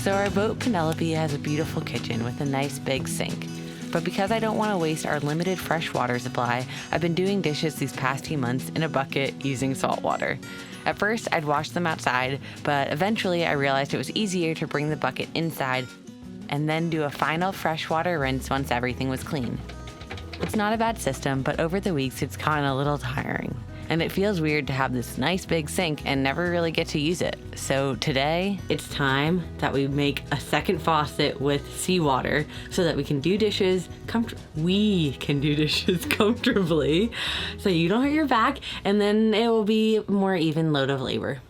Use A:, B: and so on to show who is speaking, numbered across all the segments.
A: So our boat Penelope has a beautiful kitchen with a nice big sink. But because I don't want to waste our limited fresh water supply, I've been doing dishes these past few months in a bucket using salt water. At first, I'd wash them outside, but eventually I realized it was easier to bring the bucket inside and then do a final freshwater rinse once everything was clean. It's not a bad system, but over the weeks it's gotten a little tiring. And it feels weird to have this nice big sink and never really get to use it. So today, it's time that we make a second faucet with seawater so that we can do dishes comfortably so you don't hurt your back, and then it will be a more even load of labor.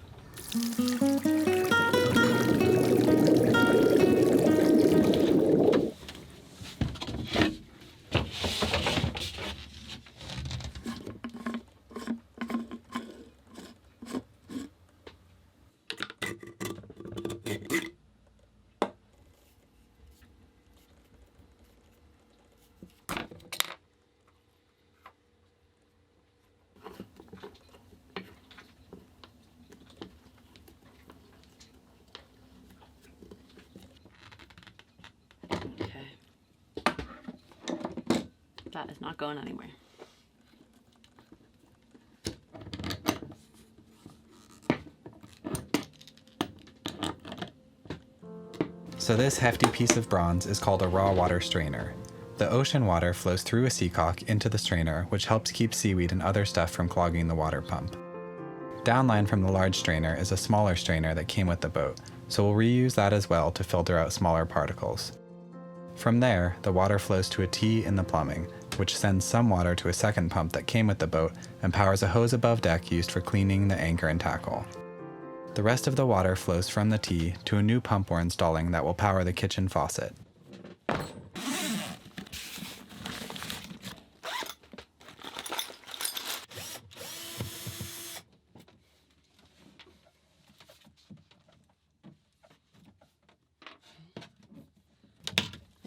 A: That is not going anywhere.
B: So this hefty piece of bronze is called a raw water strainer. The ocean water flows through a seacock into the strainer, which helps keep seaweed and other stuff from clogging the water pump. Downline from the large strainer is a smaller strainer that came with the boat, so we'll reuse that as well to filter out smaller particles. From there, the water flows to a T in the plumbing, which sends some water to a second pump that came with the boat and powers a hose above deck used for cleaning the anchor and tackle. The rest of the water flows from the T to a new pump we're installing that will power the kitchen faucet.
A: There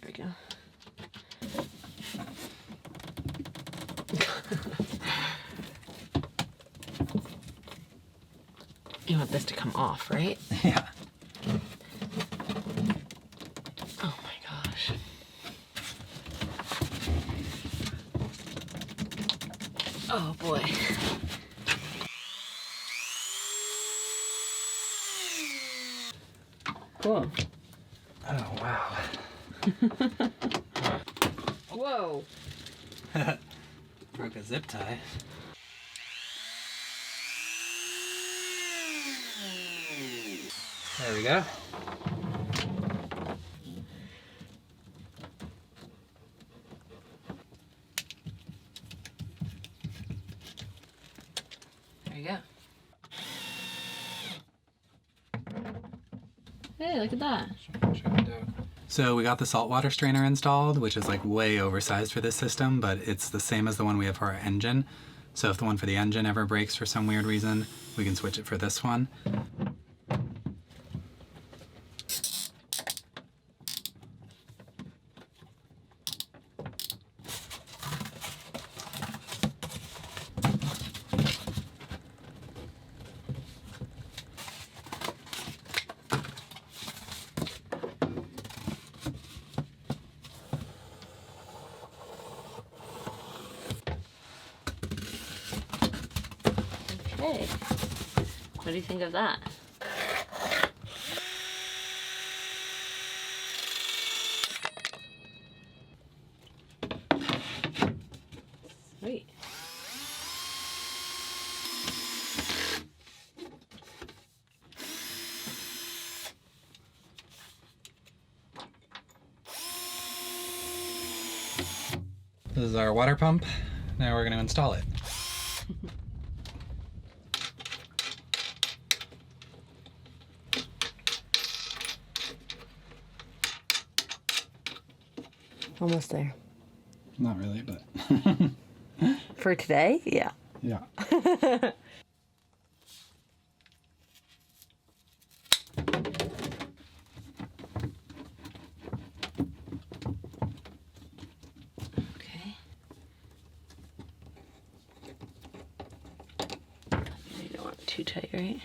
A: we go. You want this to come off, right?
B: Yeah.
A: Oh my gosh. Oh boy. Cool.
B: Oh, wow.
A: Whoa.
B: Broke a zip tie. There we go.
A: There you go. Hey, look at that.
B: So we got the saltwater strainer installed, which is like way oversized for this system, but it's the same as the one we have for our engine. So if the one for the engine ever breaks for some weird reason, we can switch it for this one.
A: Okay. What do you think of that? Sweet.
B: This is our water pump. Now we're going to install it.
A: Almost there.
B: Not really, but...
A: For today? Yeah.
B: Yeah.
A: Okay. You don't want it too tight, right?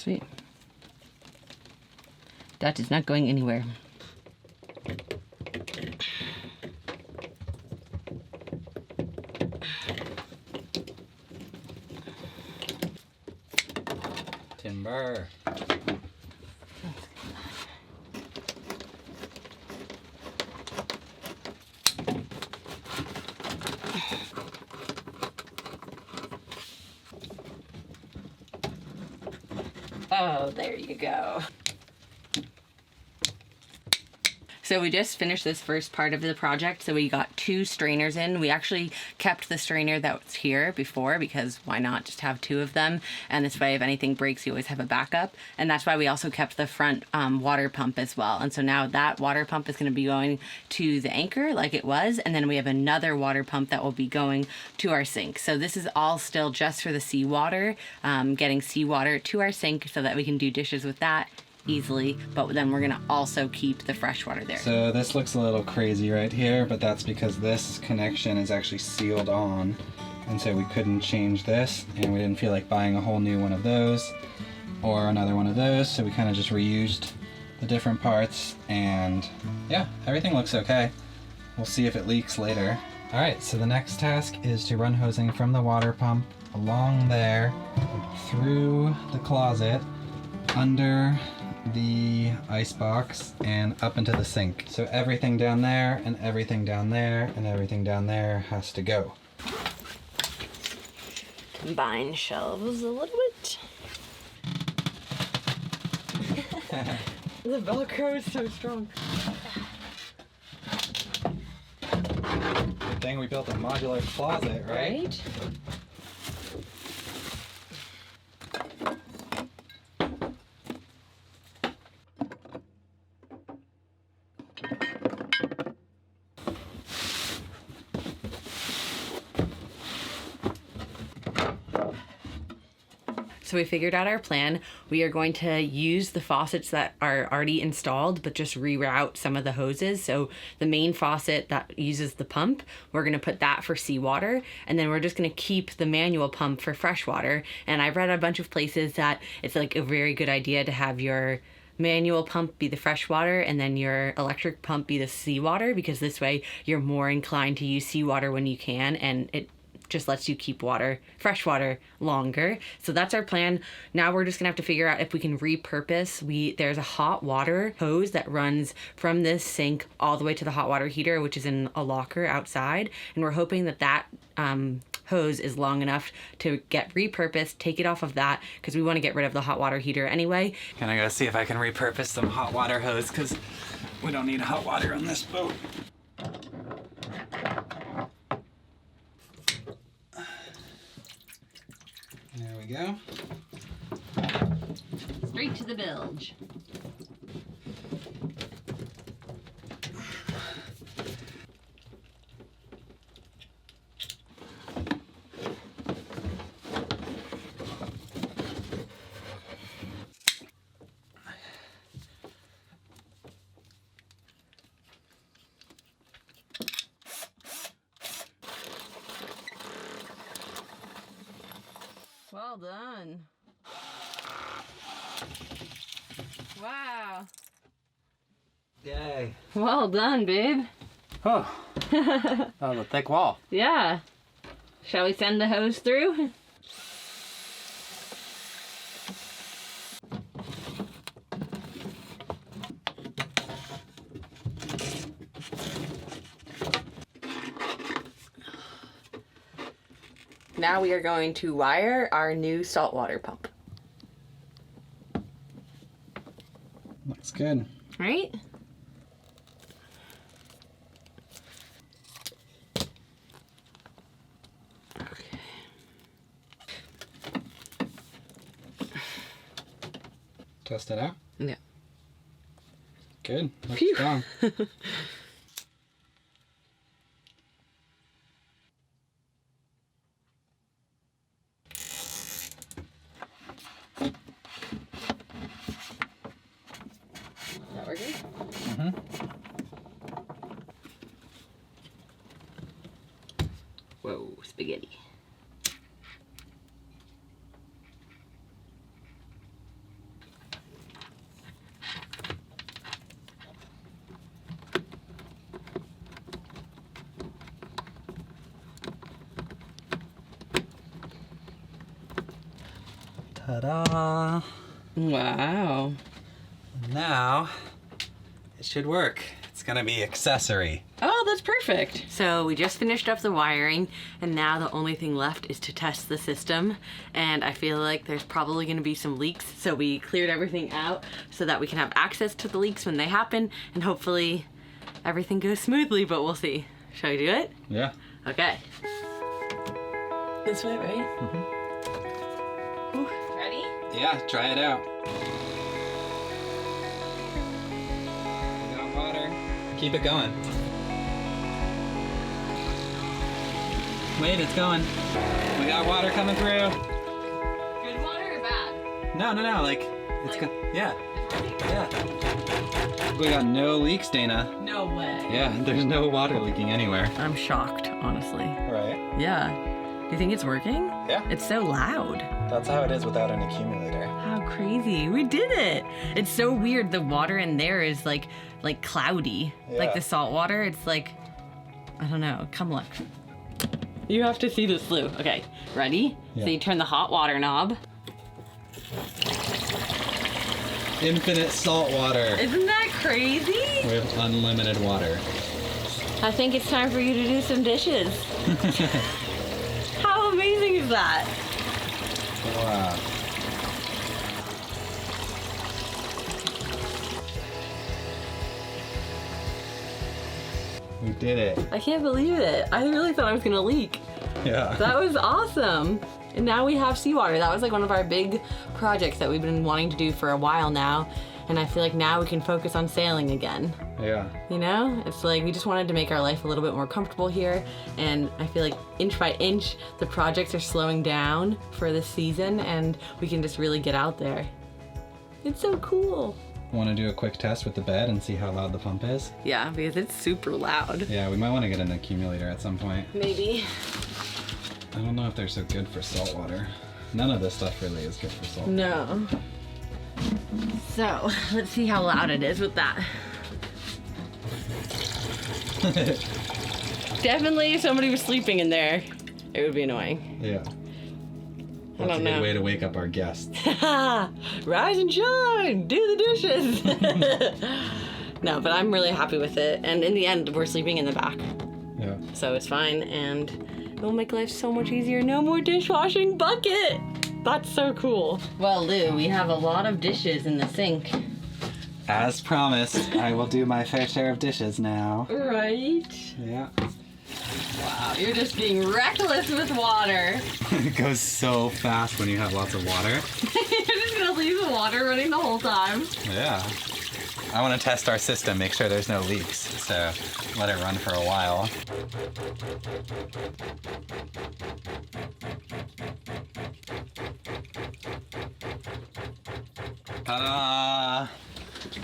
A: Sweet. That is not going anywhere.
B: Timber.
A: Oh, there you go. So we just finished this first part of the project. So we got 2 strainers in. We actually kept the strainer that was here before because why not just have 2 of them? And this way, if anything breaks, you always have a backup. And that's why we also kept the front water pump as well. And so now that water pump is going to be going to the anchor like it was. And then we have another water pump that will be going to our sink. So this is all still just for the seawater, getting seawater to our sink so that we can do dishes with that easily, but then we're gonna also keep the fresh water there.
B: So this looks a little crazy right here, but that's because this connection is actually sealed on, and so we couldn't change this, and we didn't feel like buying a whole new one of those or another one of those, so we kind of just reused the different parts, and yeah, everything looks okay. We'll see if it leaks later. All right, so the next task is to run hosing from the water pump along there, through the closet, under the ice box, and up into the sink. So everything down there and everything down there and everything down there has to go.
A: Combine shelves a little bit. The Velcro is so strong.
B: Good thing we built a modular closet, right?
A: So we figured out our plan. We are going to use the faucets that are already installed, but just reroute some of the hoses. So the main faucet that uses the pump, we're gonna put that for seawater, and then we're just gonna keep the manual pump for freshwater. And I've read a bunch of places that it's like a very good idea to have your manual pump be the freshwater and then your electric pump be the seawater, because this way you're more inclined to use seawater when you can, and it just lets you keep fresh water longer. So that's our plan. Now we're just gonna have to figure out if we can repurpose. There's a hot water hose that runs from this sink all the way to the hot water heater, which is in a locker outside. And we're hoping that hose is long enough to get repurposed, take it off of that, because we want to get rid of the hot water heater anyway.
B: Can I go see if I can repurpose some hot water hose, because we don't need hot water on this boat. There we go.
A: Straight to the bilge. Well done. Wow.
B: Yay.
A: Well done, babe.
B: Oh, that was a thick wall.
A: Yeah. Shall we send the hose through? Now we are going to wire our new saltwater pump.
B: Looks good.
A: Right? Okay.
B: Test it out.
A: Yeah.
B: Good. Looks
A: Phew.
B: strong.
A: That working?
B: Mm-hmm.
A: Whoa, spaghetti.
B: Ta-da!
A: Wow.
B: Now, it should work. It's gonna be accessory.
A: Oh, that's perfect. So we just finished up the wiring, and now the only thing left is to test the system. And I feel like there's probably gonna be some leaks, so we cleared everything out so that we can have access to the leaks when they happen, and hopefully everything goes smoothly, but we'll see. Shall we do it?
B: Yeah.
A: Okay. This way, right? Ooh, ready?
B: Yeah, try it out. We got water. Keep it going. Wait, it's going. We got water coming through.
A: Good water or bad?
B: No, like, it's
A: Like-
B: good. Yeah,
A: It's running?
B: yeah. We got no leaks, Dana.
A: No way.
B: Yeah, there's no water leaking anywhere.
A: I'm shocked, honestly.
B: Right.
A: Yeah. Do you think it's working?
B: Yeah.
A: It's so loud.
B: That's how it is without an accumulator.
A: How crazy. We did it. It's so weird. The water in there is like cloudy. Like
B: Yeah.
A: the salt water, it's like, I don't know. Come look. You have to see this, Lou. Okay, ready?
B: Yeah.
A: So you turn the hot water knob.
B: Infinite salt water.
A: Isn't that crazy?
B: We have unlimited water.
A: I think it's time for you to do some dishes. How amazing is that?
B: Wow. We did it.
A: I can't believe it. I really thought I was gonna leak.
B: Yeah.
A: That was awesome. And now we have seawater. That was like one of our big projects that we've been wanting to do for a while now. And I feel like now we can focus on sailing again.
B: Yeah.
A: You know? It's like we just wanted to make our life a little bit more comfortable here. And I feel like inch by inch, the projects are slowing down for this season and we can just really get out there. It's so cool.
B: Want to do a quick test with the bed and see how loud the pump is?
A: Yeah, because it's super loud.
B: Yeah, we might want to get an accumulator at some point.
A: Maybe.
B: I don't know if they're so good for salt water. None of this stuff really is good for salt.
A: No. So, let's see how loud it is with that. Definitely if somebody was sleeping in there, it would be annoying.
B: Yeah.
A: I don't
B: That's a good
A: know.
B: way to wake up our guests.
A: Rise and shine! Do the dishes! No, but I'm really happy with it. And in the end, we're sleeping in the back.
B: Yeah.
A: So it's fine, and it will make life so much easier. No more dishwashing bucket! That's so cool. Well, Lou, we have a lot of dishes in the sink.
B: As promised, I will do my fair share of dishes now.
A: Right?
B: Yeah.
A: Wow, you're just being reckless with water.
B: It goes so fast when you have lots of water.
A: You're just gonna leave the water running the whole time.
B: Yeah. I want to test our system, make sure there's no leaks, so let it run for a while. Ta-da!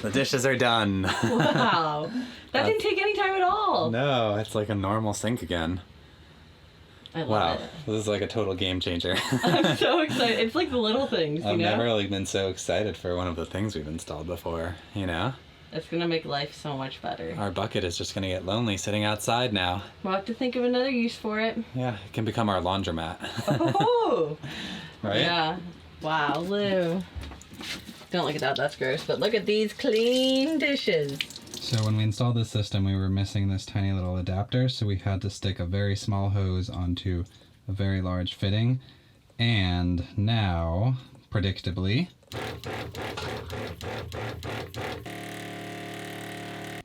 B: The dishes are done.
A: Wow. That didn't take any time at all.
B: No, it's like a normal sink again.
A: I love
B: Wow,
A: it.
B: this is like a total game changer.
A: I'm so excited. It's like the little things, you
B: I've
A: know?
B: never really been so excited for one of the things we've installed before, you know?
A: It's gonna make life so much better.
B: Our bucket is just gonna get lonely sitting outside now.
A: We'll have to think of another use for it.
B: Yeah, it can become our laundromat.
A: Oh!
B: Right?
A: Yeah. Wow, Lou. Don't look at that, that's gross. But look at these clean dishes.
B: So when we installed this system, we were missing this tiny little adapter, so we had to stick a very small hose onto a very large fitting. And now, predictably,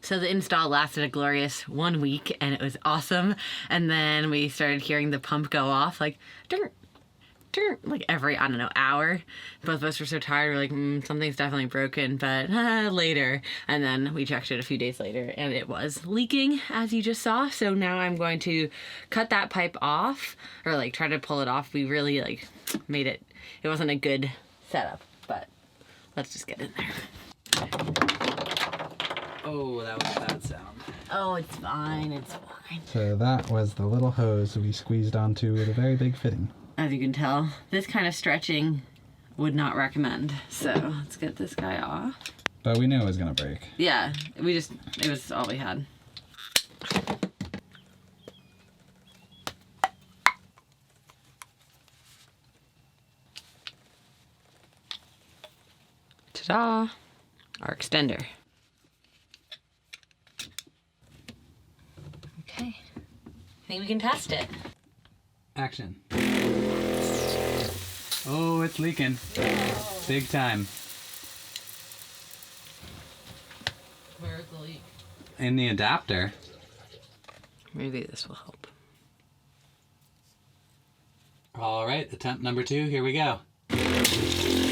A: So the install lasted a glorious 1 week and it was awesome. And then we started hearing the pump go off like, dirt, dirt, like every, I don't know, hour. Both of us were so tired, we're like, something's definitely broken, but later. And then we checked it a few days later and it was leaking, as you just saw. So now I'm going to cut that pipe off, or like try to pull it off. We really like made it, it wasn't a good setup, but let's just get in there.
B: oh, that was a bad sound.
A: Oh, it's fine, it's fine.
B: So that was the little hose we squeezed onto with a very big fitting.
A: As you can tell, this kind of stretching would not recommend. So let's get this guy off.
B: But we knew it was gonna break.
A: Yeah, it was all we had. Ta-da! Our extender. Okay. I think we can test it.
B: Action. Oh, it's leaking. Big time.
A: Where's the leak?
B: In the adapter.
A: Maybe this will help.
B: All right, attempt number 2, here we go.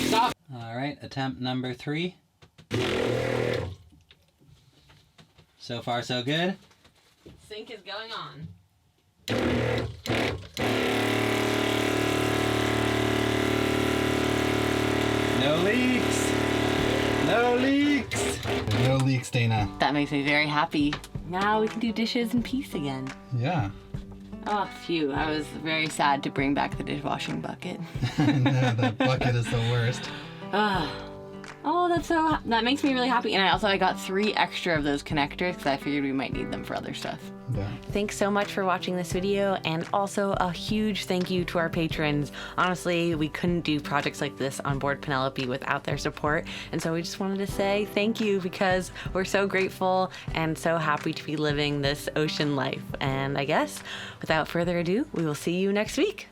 B: Stop! All right, attempt number 3. So far, so good.
A: Sink is going on.
B: No leaks! No leaks! No leaks, Dana.
A: That makes me very happy. Now we can do dishes in peace again.
B: Yeah.
A: Oh, phew. I was very sad to bring back the dishwashing bucket.
B: No, that bucket is the worst.
A: Oh, that makes me really happy. And I got 3 extra of those connectors because I figured we might need them for other stuff.
B: Yeah.
A: Thanks so much for watching this video, and also a huge thank you to our patrons. Honestly, we couldn't do projects like this on board Penelope without their support, and so we just wanted to say thank you because we're so grateful and so happy to be living this ocean life. And I guess without further ado, we will see you next week.